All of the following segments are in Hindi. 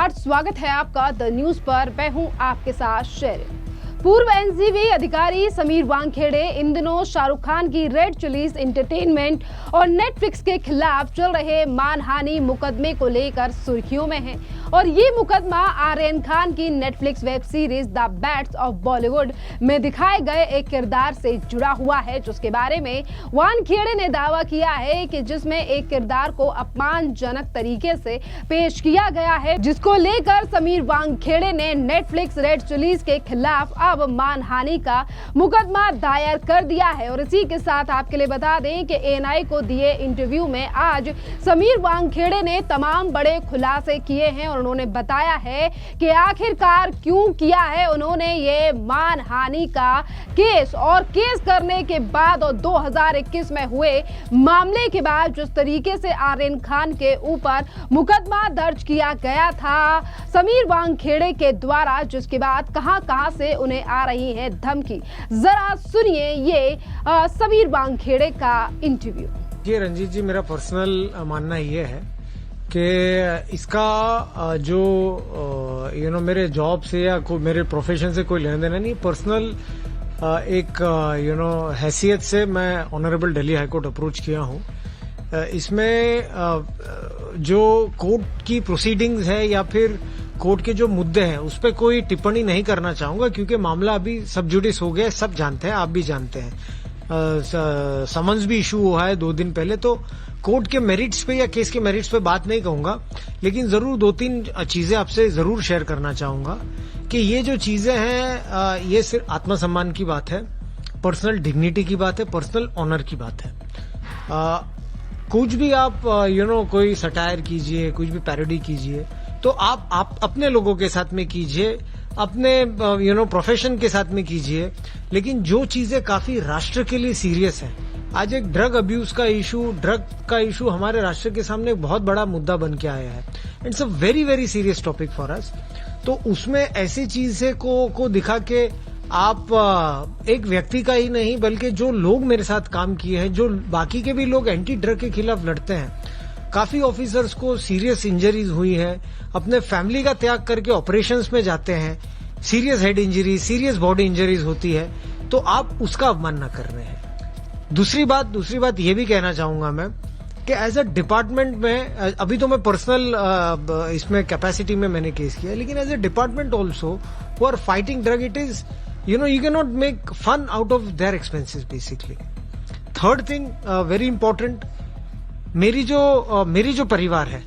नमस्कार, स्वागत है आपका द न्यूज पर। मैं हूं आपके साथ शेरिन। पूर्व एनसीबी अधिकारी समीर वानखेड़े इन दिनों शाहरुख खान की रेड चिलीज एंटरटेनमेंट और नेटफ्लिक्स के खिलाफ चल रहे मानहानि मुकदमे को लेकर सुर्खियों में है। और ये मुकदमा आर्यन खान की Netflix web series the bats of Bollywood में दिखाए गए एक किरदार से जुड़ा हुआ है, जिसके बारे में वानखेड़े ने दावा किया है कि जिसमें एक किरदार को अपमानजनक तरीके से पेश किया गया है, जिसको लेकर समीर वानखेड़े ने नेटफ्लिक्स रेड चिलीज के खिलाफ अब मानहानि का मुकदमा दायर कर दिया है। और इसी के साथ आपके लिए बता दें कि एएनआई को दिए इंटरव्यू में आज समीर वानखेड़े ने तमाम बड़े खुलासे किए हैं और उन्होंने बताया है कि आखिरकार क्यों किया है उन्होंने ये मानहानि का केस। और केस करने के बाद और 2021 में हुए मामले के बाद जिस तरीके से आर्यन खान के ऊपर मुकदमा दर्ज किया गया था समीर वानखेड़े के द्वारा, जिसके बाद कहां से उन्हें आ रही है धमकी। जरा सुनिए ये समीर वानखेड़े का इंटरव्यू। ये रंजीत जी, मेरा पर्सनल मानना ये है कि इसका जो मेरे जॉब से या मेरे प्रोफेशन से कोई लेना देना नहीं, पर्सनल एक हैसियत से मैं honourable Delhi high court approach किया हूँ। इसमें जो कोर्ट की प्रोसीडिंग्स है या फिर कोर्ट के जो मुद्दे हैं उस पर कोई टिप्पणी नहीं करना चाहूंगा, क्योंकि मामला अभी सब जुडिस हो गया है, सब जानते हैं, आप भी जानते हैं। समन्स भी इशू हुआ है 2 दिन पहले, तो कोर्ट के मेरिट्स पे या केस के मेरिट्स पे बात नहीं कहूंगा, लेकिन जरूर 2-3 चीजें आपसे जरूर शेयर करना चाहूंगा कि ये जो चीजें हैं ये सिर्फ आत्मसम्मान की बात है, पर्सनल डिग्निटी की बात है, पर्सनल ऑनर की बात है। कुछ भी आप कोई सटायर कीजिए, कुछ भी पैरोडी कीजिए, तो आप अपने लोगों के साथ में कीजिए, अपने प्रोफेशन के साथ में कीजिए, लेकिन जो चीजें काफी राष्ट्र के लिए सीरियस है, आज एक ड्रग अब्यूज का इशू हमारे राष्ट्र के सामने एक बहुत बड़ा मुद्दा बन के आया है। It's a very very serious topic for us. तो उसमें ऐसी चीजें को दिखा के आप एक व्यक्ति का ही नहीं बल्कि जो लोग मेरे साथ काम किए हैं, जो बाकी के भी लोग एंटी ड्रग के खिलाफ लड़ते हैं, काफी ऑफिसर्स को सीरियस इंजरीज हुई है, अपने फैमिली का त्याग करके ऑपरेशंस में जाते हैं, serious head injuries, serious body injuries होती है, तो आप उसका अवमानना कर रहे हैं। दूसरी बात ये भी कहना चाहूंगा मैं कि एज अ डिपार्टमेंट में, अभी तो मैं पर्सनल इसमें कैपेसिटी में मैंने केस किया, लेकिन as a department also who are fighting drug, it is you can not make fun out of their expenses basically. Third thing very important, मेरी जो परिवार है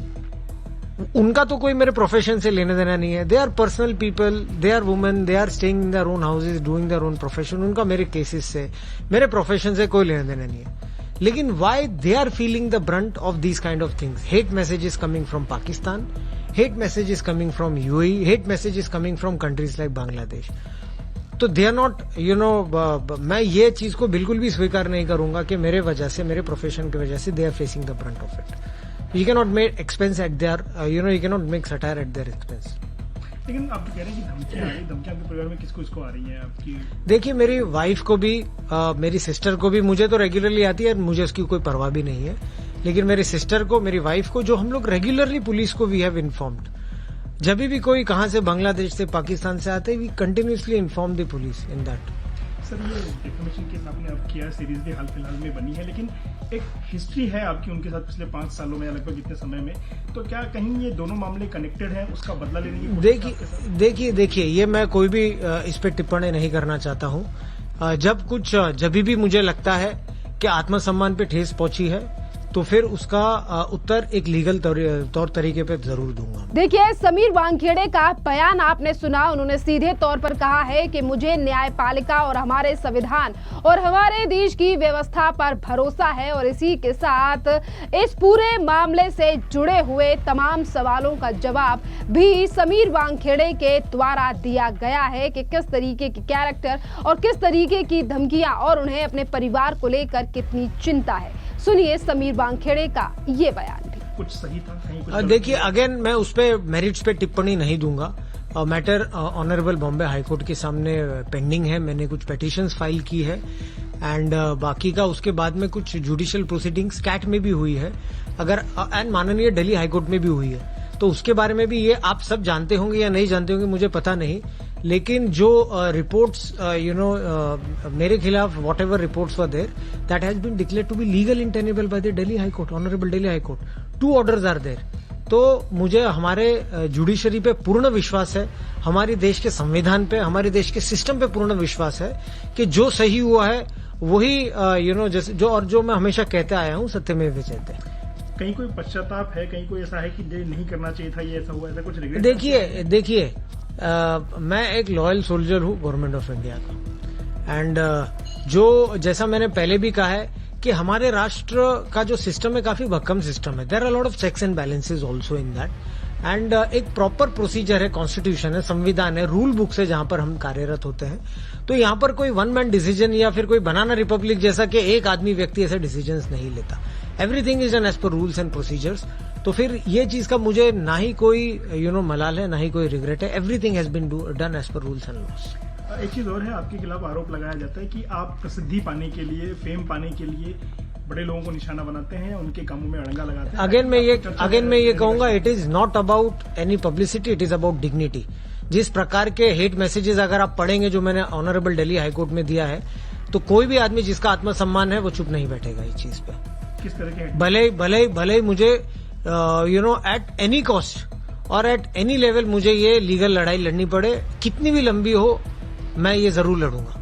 उनका तो कोई मेरे प्रोफेशन से लेने देना नहीं है। They are personal people, they are women, they are staying in their own houses, doing their own profession. उनका मेरे केसेस से, मेरे प्रोफेशन से कोई लेना देना नहीं है। लेकिन why they are feeling the brunt of these kind of things? Hate messages coming from Pakistan, hate messages coming from UAE, hate messages coming from countries like Bangladesh. तो दे आर नॉट मैं ये चीज को बिल्कुल भी स्वीकार नहीं करूंगा कि मेरे वजह से, मेरे प्रोफेशन की वजह से they are facing the brunt of it. You cannot make expense at their, you cannot make satire at their expense. लेकिन आप कह रहे हैं कि धमकियां आ रही, धमकियां आपके परिवार में किसको आ रही हैं आपकी? देखिए, मेरी वाइफ को भी, मेरी सिस्टर को भी, मुझे तो रेगुलरली आती है, मुझे उसकी कोई परवाह भी नहीं है, लेकिन मेरी सिस्टर को, मेरी वाइफ को, जो हम लोग रेगुलरली पुलिस को वी हैव इन्फॉर्म्ड, जब भी कोई कहां से, बांग्लादेश से, पाकिस्तान से आते, we continuously inform the police in that. Sir, ये डिफेमेशन केस आपने अब किया, सीरीज भी हाल फिलहाल में बनी है, लेकिन एक हिस्ट्री है आपकी उनके साथ पिछले 5 सालों में, लगभग इतने समय में, तो क्या कहीं ये दोनों मामले कनेक्टेड हैं, उसका बदला लेने की? देखिए, ये मैं कोई भी इस पे टिप्पणी नहीं करना चाहता हूँ। जब भी मुझे लगता है कि आत्मसम्मान पे ठेस पहुंची है, तो फिर उसका उत्तर एक लीगल तौर तरीके पे जरूर दूंगा। देखिए, समीर वानखेड़े का बयान आपने सुना। उन्होंने सीधे तौर पर कहा है कि मुझे न्यायपालिका और हमारे संविधान और हमारे देश की व्यवस्था पर भरोसा है। और इसी के साथ इस पूरे मामले से जुड़े हुए तमाम सवालों का जवाब भी समीर वानखेड़े के द्वारा दिया गया है कि किस तरीके की कैरेक्टर और किस तरीके की धमकियां और उन्हें अपने परिवार को लेकर कितनी चिंता है। सुनिए समीर वानखेड़े का ये बयान भी। कुछ सही था, कहीं कुछ? देखिए, अगेन मैं उस पे मेरिट्स पे टिप्पणी नहीं दूंगा। मैटर ऑनरेबल बॉम्बे हाईकोर्ट के सामने पेंडिंग है, मैंने कुछ पिटीशंस फाइल की है एंड बाकी का उसके बाद में कुछ जुडिशियल प्रोसीडिंग्स कैट में भी हुई है, अगर एंड माननीय दिल्ली हाईकोर्ट में भी हुई है। तो उसके बारे में भी ये आप सब जानते होंगे या नहीं जानते होंगे मुझे पता नहीं, लेकिन जो रिपोर्ट्स मेरे खिलाफ whatever reports were there that has been declared to be legal untenable by the Delhi high court, honourable Delhi high court, 2 orders are there. तो मुझे हमारे जुडिशरी पे पूर्ण विश्वास है, हमारे देश के संविधान पे, हमारे देश के सिस्टम पे पूर्ण विश्वास है कि जो सही हुआ है वही जैसे जो मैं हमेशा कहते आया हूँ, सत्यमेव जयते। कहीं कोई पश्चाताप है, कहीं कोई ऐसा है कि ये नहीं करना चाहिए था, ये ऐसा हुआ, ऐसा कुछ रिग्रेट? देखिए मैं एक लॉयल सोल्जर हूँ गवर्नमेंट ऑफ इंडिया का, एंड जो जैसा मैंने पहले भी कहा है कि हमारे राष्ट्र का जो सिस्टम है काफी भक्कम सिस्टम है। There are lot of checks and balances also in that, and एक प्रॉपर प्रोसीजर है, कॉन्स्टिट्यूशन है, संविधान है, रूल बुक्स है जहां पर हम कार्यरत होते हैं। तो यहां पर कोई वन मैन डिसीजन या फिर कोई बनाना रिपब्लिक जैसा कि एक आदमी व्यक्ति ऐसे डिसीजंस नहीं लेता। Everything is done as per rules and procedures. तो फिर ये चीज का मुझे ना ही कोई मलाल है, ना ही कोई रिग्रेट है। Everything has been done as per rules and laws. एक चीज और है, आपके खिलाफ आरोप लगाया जाता है कि आप प्रसिद्धि पाने के लिए, फेम पाने के लिए बड़े लोगों को निशाना बनाते हैं, उनके कामों में अड़ंगा लगाते हैं। अगेन मैं ये कहूंगा, it is not about any publicity, it is about dignity. जिस प्रकार के हेट मैसेजेस अगर आप पढ़ेंगे जो मैंने ऑनरेबल दिल्ली हाईकोर्ट में दिया है, तो कोई भी आदमी जिसका आत्मसम्मान है वो चुप नहीं बैठेगा इस चीज पे। किस तरह के? भले ही मुझे एट एनी कॉस्ट और एट एनी लेवल मुझे ये लीगल लड़ाई लड़नी पड़े, कितनी भी लंबी हो, मैं ये जरूर लड़ूंगा।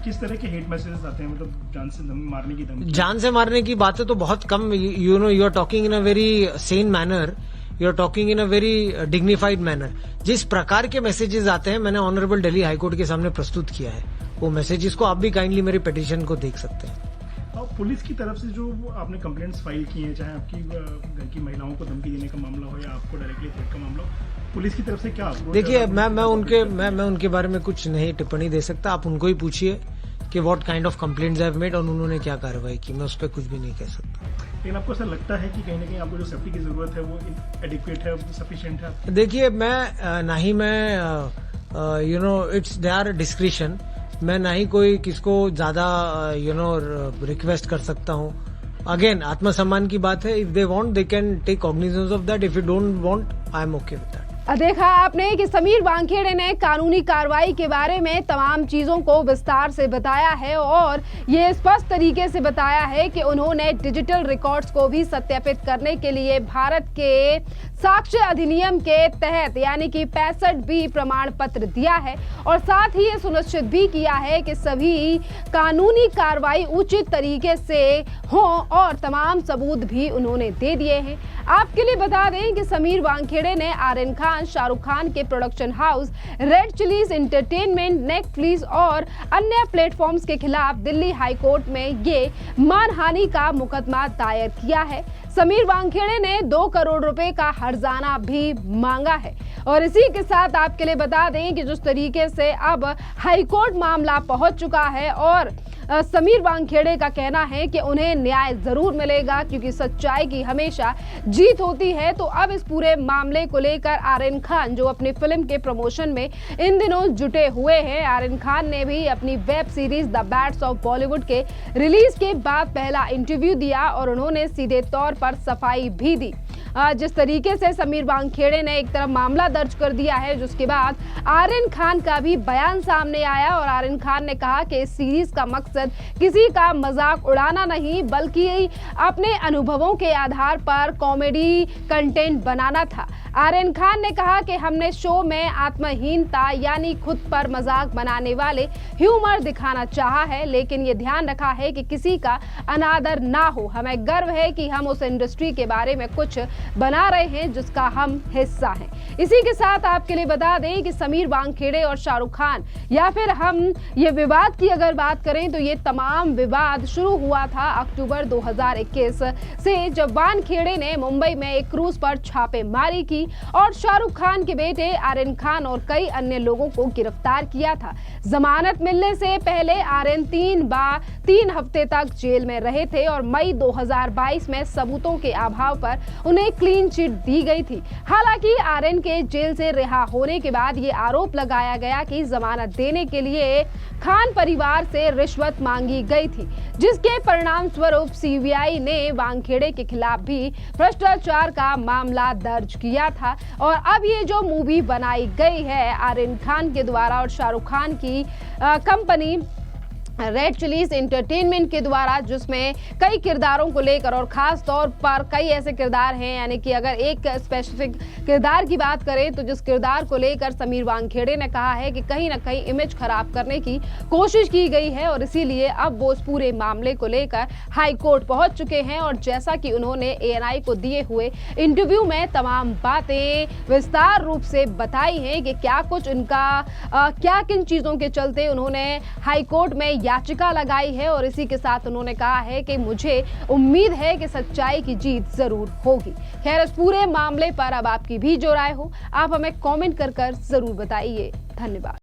किस तरह के हेट मैसेजेस आते हैं, मतलब जान से मारने की धमकी? जान से मारने की बातें तो बहुत कम, you are talking in a very sane manner, you are talking in a very dignified manner. जिस प्रकार के मैसेजेस आते हैं मैंने ऑनरेबल दिल्ली हाईकोर्ट के सामने प्रस्तुत किया है, वो मैसेजेस को आप भी काइंडली मेरी पिटीशन को देख सकते हैं। और पुलिस की तरफ से जो आपने कंप्लेंट्स फाइल की हैं, चाहे आपकी घर की महिलाओं को धमकी देने का मामला हो या आपको डायरेक्टली थ्रेट का मामला हो, पुलिस की तरफ से क्या? देखिए मैं उनके बारे में कुछ नहीं टिप्पणी दे सकता। आप उनको ही पूछिए कि what kind of complaints I have made और उन्होंने क्या कार्रवाई की, मैं उस पर कुछ भी नहीं कह सकता। लेकिन आपको ऐसा लगता है कि कहीं ना कहीं आपको जो सेफ्टी की जरूरत है वो एडिक्वेट है, सफिशिएंट है? देखिए इट्स देयर डिस्क्रिशन, मैं ना ही कोई किसको ज्यादा रिक्वेस्ट कर सकता हूँ। अगेन आत्मसम्मान की बात है, if they want they can take cognizance of that, if you don't want I am okay with that. देखा आपने कि समीर वानखेड़े ने कानूनी कार्रवाई के बारे में तमाम चीजों को विस्तार से बताया है और ये स्पष्ट तरीके से बताया है कि उन्होंने डिजिटल रिकॉर्ड्स को भी सत्यापित करने के लिए भारत के साक्ष्य अधिनियम के तहत यानी कि 65B प्रमाण पत्र दिया है और साथ ही ये सुनिश्चित भी किया है कि सभी कानूनी कार्रवाई उचित तरीके से हो और तमाम सबूत भी उन्होंने दे दिए हैं। आपके लिए बता दें कि समीर वानखेड़े ने आर्यन खान, शाहरुख खान के production house red chillies entertainment, Netflix और अन्य प्लेटफॉर्म्स के खिलाफ दिल्ली हाई कोर्ट में ये मानहानि का मुकदमा दायर किया है। समीर वानखेड़े ने 2 करोड़ रुपए का हर्जाना भी मांगा है और इसी के साथ आपके लिए बता दें कि जिस तरीके से अब हाईकोर्ट मामला पहुंच चुका है और समीर वानखेड़े का कहना है कि उन्हें न्याय जरूर मिलेगा क्योंकि सच्चाई की हमेशा जीत होती है। तो अब इस पूरे मामले को लेकर आर्यन खान जो अपनी फिल्म के प्रमोशन में इन दिनों जुटे हुए हैं, आर्यन खान ने भी अपनी web series the bads of Bollywood के रिलीज के बाद पहला इंटरव्यू दिया और उन्होंने सीधे तौर पर सफाई भी दी। जिस तरीके से समीर वानखेड़े ने एक तरफ मामला दर्ज कर दिया है, जिसके बाद आर्यन खान का भी बयान सामने आया और आर्यन खान ने कहा कि इस सीरीज का मकसद किसी का मजाक उड़ाना नहीं बल्कि अपने अनुभवों के आधार पर कॉमेडी कंटेंट बनाना था। आर्यन खान ने कहा कि हमने शो में आत्महीनता यानी खुद पर मजाक बनाने वाले ह्यूमर दिखाना चाहा है, लेकिन ये ध्यान रखा है कि किसी का अनादर ना हो। हमें गर्व है कि हम उस इंडस्ट्री के बारे में कुछ बना रहे हैं जिसका हम हिस्सा हैं। इसी के साथ आपके लिए बता दें कि समीर वानखेड़े और शाहरुख खान या फिर हम ये विवाद की अगर बात करें तो ये तमाम विवाद शुरू हुआ था अक्टूबर 2021 से, जब वानखेड़े ने मुंबई में एक क्रूज पर छापेमारी की और शाहरुख खान के बेटे आर्यन खान और कई अन्य लोगों को गिरफ्तार किया था। जमानत मिलने से पहले आर्यन 3 हफ्ते तक जेल में रहे थे और मई 2022 में सबूतों के अभाव पर उन्हें क्लीन चिट दी गई थी। हालांकि आर्यन के जेल से रिहा होने के बाद ये आरोप लगाया गया कि जमानत देने के लिए खान परिवार से रिश्वत रिश्वत मांगी गई थी, जिसके परिणाम स्वरूप सीबीआई ने वानखेड़े के खिलाफ भी भ्रष्टाचार का मामला दर्ज किया था। और अब ये जो मूवी बनाई गई है आर्यन खान के द्वारा और शाहरुख खान की कंपनी रेड चिलीज एंटरटेनमेंट के द्वारा, जिसमें कई किरदारों को लेकर और खास तौर पर कई ऐसे किरदार हैं, यानी कि अगर एक स्पेसिफिक किरदार की बात करें तो जिस किरदार को लेकर समीर वानखेड़े ने कहा है कि कहीं ना कहीं इमेज खराब करने की कोशिश की गई है और इसीलिए अब वो उस पूरे मामले को लेकर हाई कोर्ट पहुंच चुके हैं। और जैसा कि उन्होंने ANI को दिए हुए इंटरव्यू में तमाम बातें विस्तार रूप से बताई हैं कि क्या कुछ उनका क्या किन चीजों के चलते उन्होंने हाई कोर्ट में याचिका लगाई है। और इसी के साथ उन्होंने कहा है कि मुझे उम्मीद है कि सच्चाई की जीत जरूर होगी। खैर, इस पूरे मामले पर अब आपकी भी जो राय हो आप हमें कमेंट कर जरूर बताइए। धन्यवाद।